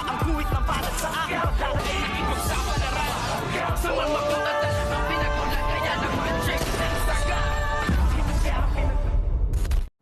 ang kuwit ng balat sa akin. Lahat ay ipagsapalaran sa mga makot at talagang pinagmulan. Kaya ng magic ng saga.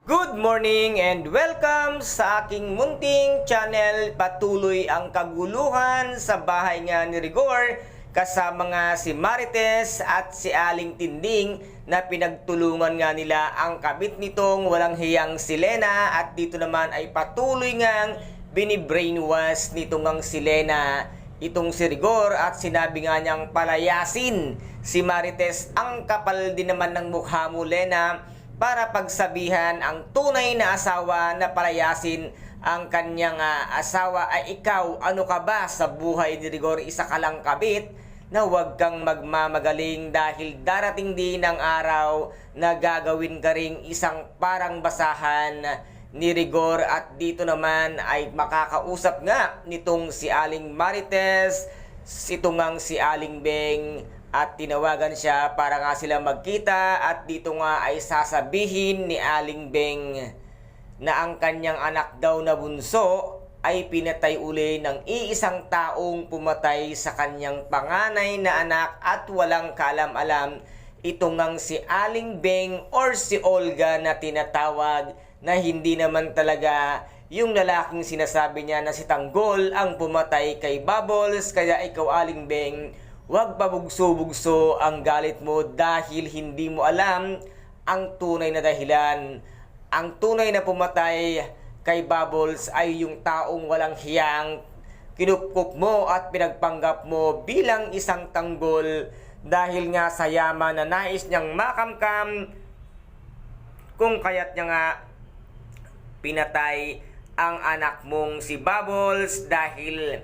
Good morning and welcome sa aking munting channel. Patuloy ang kaguluhan sa bahay nga ni Rigor kasama nga si Marites at si Aling Tinding na pinagtulungan nga nila ang kabit nitong walang hiyang si Lena, at dito naman ay patuloy ngang binibrainwash nitong ngang si Lena itong si Rigor, at sinabi nga niyang palayasin si Marites. Ang kapal din naman ng mukha mo, Lena, para pagsabihan ang tunay na asawa na palayasin ang kanyang asawa. Ay ikaw, ano ka ba sa buhay ni Rigor? Isa ka lang kabit, na huwag kang magmamagaling dahil darating din ang araw na gagawin ka ring isang parang basahan ni Rigor. At dito naman ay makakausap nga nitong si Aling Marites, ito ngang si Aling Beng, at tinawagan siya para nga sila magkita. At dito nga ay sasabihin ni Aling Beng na ang kanyang anak daw na bunso ay pinatay uli ng iisang taong pumatay sa kanyang panganay na anak, at walang kaalam-alam ito ngang si Aling Beng or si Olga na tinatawag, na hindi naman talaga yung lalaking sinasabi niya na si Tanggol ang pumatay kay Bubbles. Kaya ikaw, Aling Beng, huwag pabugso-bugso ang galit mo dahil hindi mo alam ang tunay na dahilan. Ang tunay na pumatay kay Bubbles ay yung taong walang hiyang kinupkup mo at pinagpanggap mo bilang isang tanggol dahil nga sa yaman na nais niyang makamkam, kung kaya't niya nga pinatay ang anak mong si Bubbles dahil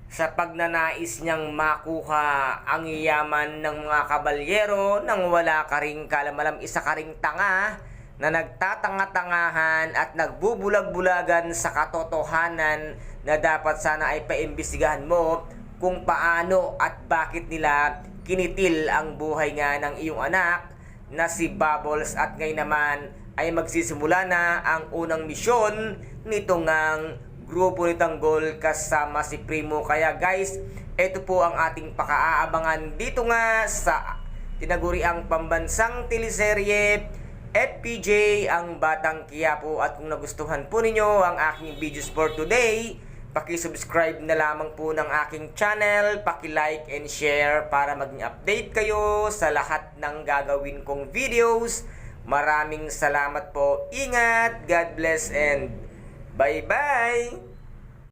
sa pagnanais niyang makuha ang yaman ng mga kabalyero nang wala ka ring kalamalam. Isa ka ring tanga na nagtatanga-tangahan at nagbubulag-bulagan sa katotohanan na dapat sana ay paimbestigahan mo kung paano at bakit nila kinitil ang buhay nga ng iyong anak na si Bubbles. At ngayon naman ay magsisimula na ang unang misyon nitong ang grupo ni Tanggol kasama si Primo. Kaya guys, ito po ang ating pakaaabangan dito nga sa tinaguriang pambansang teleserye FPJ Ang Batang Quiapo. At kung nagustuhan po ninyo ang aking videos for today, paki-subscribe na lamang po ng aking channel, paki-like and share para maging update kayo sa lahat ng gagawin kong videos. Maraming salamat po. Ingat, God bless, and bye-bye!